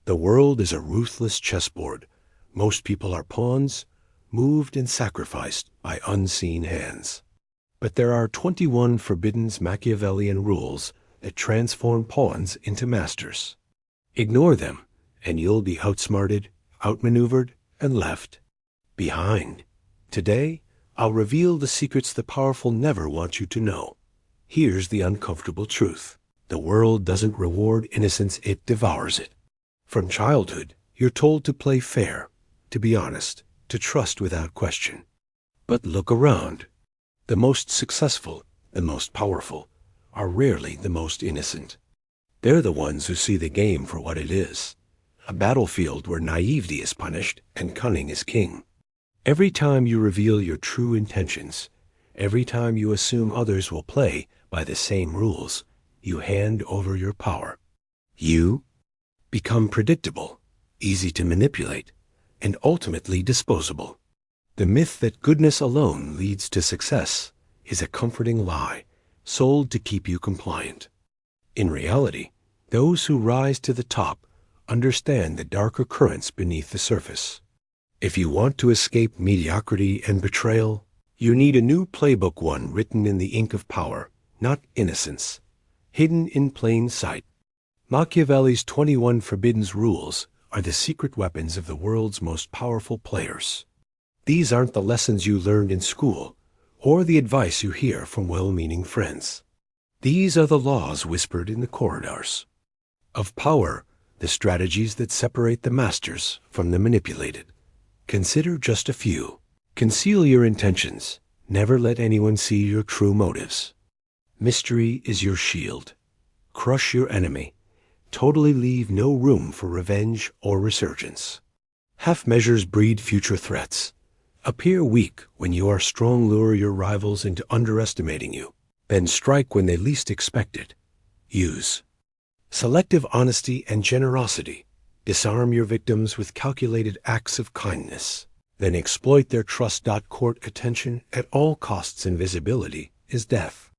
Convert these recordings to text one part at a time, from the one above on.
The world is a ruthless chessboard. Most people are pawns, moved and sacrificed by unseen hands. But there are 21 forbidden Machiavellian rules that transform pawns into masters. Ignore them, and you'll be outsmarted, outmaneuvered, and left behind. Today, I'll reveal the secrets the powerful never want you to know. Here's the uncomfortable truth. The world doesn't reward innocence, it devours it. From childhood, you're told to play fair, to be honest, to trust without question. But look around. The most successful, the most powerful, are rarely the most innocent. They're the ones who see the game for what it is, a battlefield where naivety is punished and cunning is king. Every time you reveal your true intentions, every time you assume others will play by the same rules, you hand over your power. You become predictable, easy to manipulate, and ultimately disposable. The myth that goodness alone leads to success is a comforting lie, sold to keep you compliant. In reality, those who rise to the top understand the darker currents beneath the surface. If you want to escape mediocrity and betrayal, you need a new playbook, one written in the ink of power, not innocence, hidden in plain sight. Machiavelli's 21 forbidden rules are the secret weapons of the world's most powerful players. These aren't the lessons you learned in school or the advice you hear from well-meaning friends. These are the laws whispered in the corridors of power, the strategies that separate the masters from the manipulated. Consider just a few. Conceal your intentions. Never let anyone see your true motives. Mystery is your shield. Crush your enemy. Totally leave no room for revenge or resurgence. Half measures breed future threats. Appear weak when you are strong, lure your rivals into underestimating you. Then strike when they least expect it. Use selective honesty and generosity. Disarm your victims with calculated acts of kindness. Then exploit their trust. Court attention at all costs. Invisibility is death.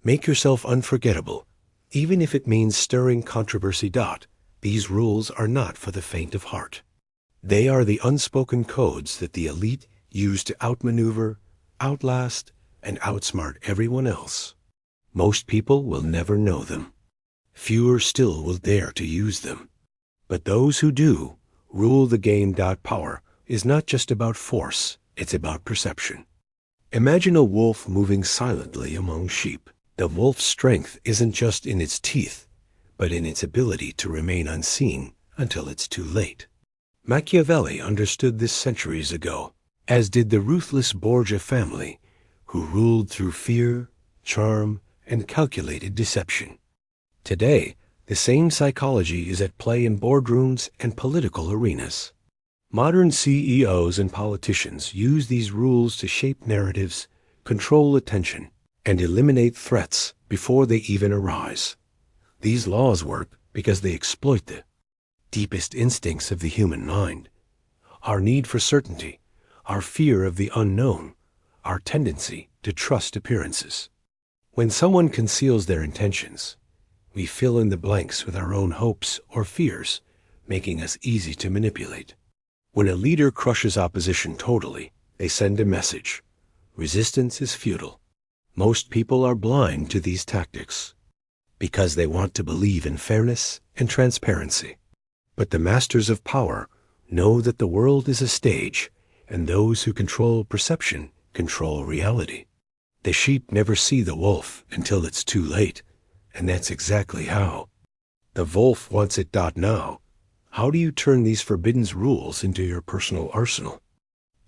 Make yourself unforgettable, even if it means stirring controversy. These rules are not for the faint of heart. They are the unspoken codes that the elite use to outmaneuver, outlast, and outsmart everyone else. Most people will never know them. Fewer still will dare to use them. But those who do rule the game. Power is not just about force, it's about perception. Imagine a wolf moving silently among sheep. The wolf's strength isn't just in its teeth, but in its ability to remain unseen until it's too late. Machiavelli understood this centuries ago, as did the ruthless Borgia family, who ruled through fear, charm, and calculated deception. Today, the same psychology is at play in boardrooms and political arenas. Modern CEOs and politicians use these rules to shape narratives, control attention, and eliminate threats before they even arise. These laws work because they exploit the deepest instincts of the human mind. Our need for certainty, our fear of the unknown, our tendency to trust appearances. When someone conceals their intentions, we fill in the blanks with our own hopes or fears, making us easy to manipulate. When a leader crushes opposition totally, they send a message: resistance is futile. Most people are blind to these tactics because they want to believe in fairness and transparency. But the masters of power know that the world is a stage, and those who control perception control reality. The sheep never see the wolf until it's too late, and that's exactly how. The wolf wants it. Now, how do you turn these forbidden rules into your personal arsenal?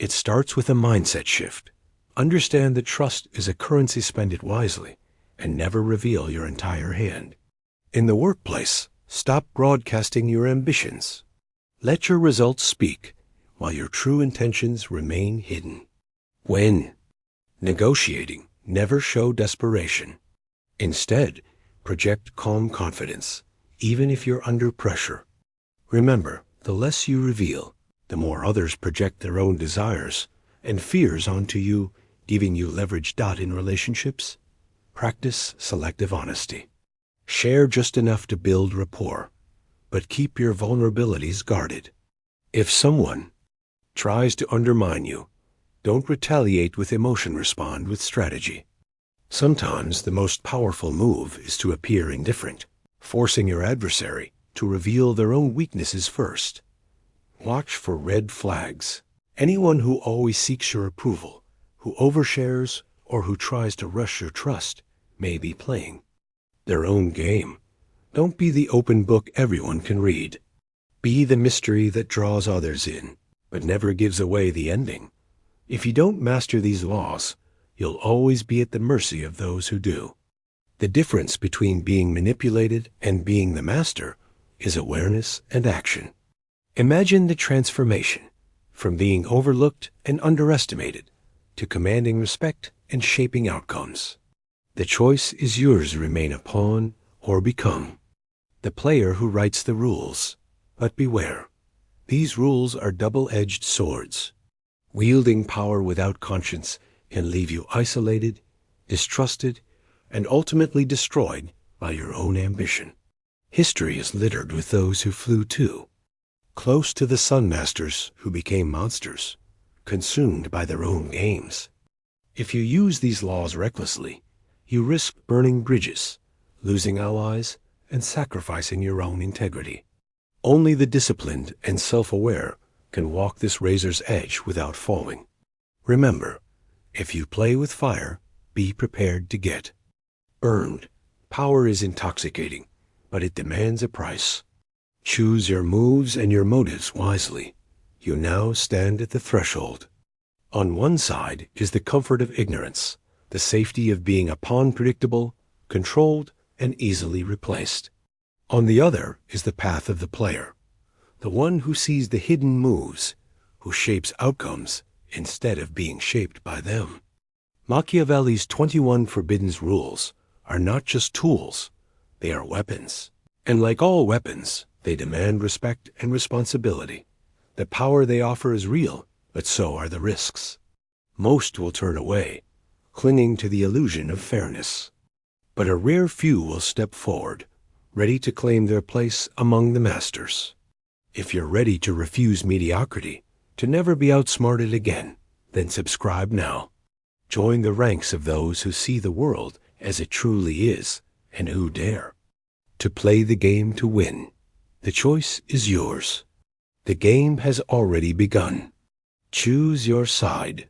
It starts with a mindset shift. Understand that trust is a currency. Spend it wisely, and never reveal your entire hand. In the workplace, stop broadcasting your ambitions. Let your results speak, while your true intentions remain hidden. When negotiating, never show desperation. Instead, project calm confidence, even if you're under pressure. Remember, the less you reveal, the more others project their own desires and fears onto you, giving you leverage. In relationships, practice selective honesty. Share just enough to build rapport. but keep your vulnerabilities guarded. If someone tries to undermine you, don't retaliate with emotion, respond with strategy. Sometimes the most powerful move is to appear indifferent, forcing your adversary to reveal their own weaknesses first. Watch for red flags. Anyone who always seeks your approval, who overshares, or who tries to rush your trust may be playing their own game. Don't be the open book everyone can read. Be the mystery that draws others in, but never gives away the ending. If you don't master these laws, you'll always be at the mercy of those who do. The difference between being manipulated and being the master is awareness and action. Imagine the transformation from being overlooked and underestimated to commanding respect and shaping outcomes. The choice is yours to remain a pawn or become the player who writes the rules. But beware, these rules are double-edged swords. Wielding power without conscience can leave you isolated, distrusted, and ultimately destroyed by your own ambition. History is littered with those who flew too close to the sun masters who became monsters, consumed by their own games. If you use these laws recklessly, you risk burning bridges, losing allies, and sacrificing your own integrity. Only the disciplined and self-aware can walk this razor's edge without falling. Remember, if you play with fire, be prepared to get burned. Power is intoxicating, but it demands a price. Choose your moves and your motives wisely. You now stand at the threshold. On one side is the comfort of ignorance, the safety of being a pawn, predictable, controlled, and easily replaced. On the other is the path of the player, the one who sees the hidden moves, who shapes outcomes instead of being shaped by them. Machiavelli's 21 forbidden rules are not just tools, they are weapons. And like all weapons, they demand respect and responsibility. The power they offer is real, but so are the risks. Most will turn away, clinging to the illusion of fairness. But a rare few will step forward, ready to claim their place among the masters. If you're ready to refuse mediocrity, to never be outsmarted again, then subscribe now. Join the ranks of those who see the world as it truly is, and who dare to play the game to win. The choice is yours. The game has already begun. Choose your side.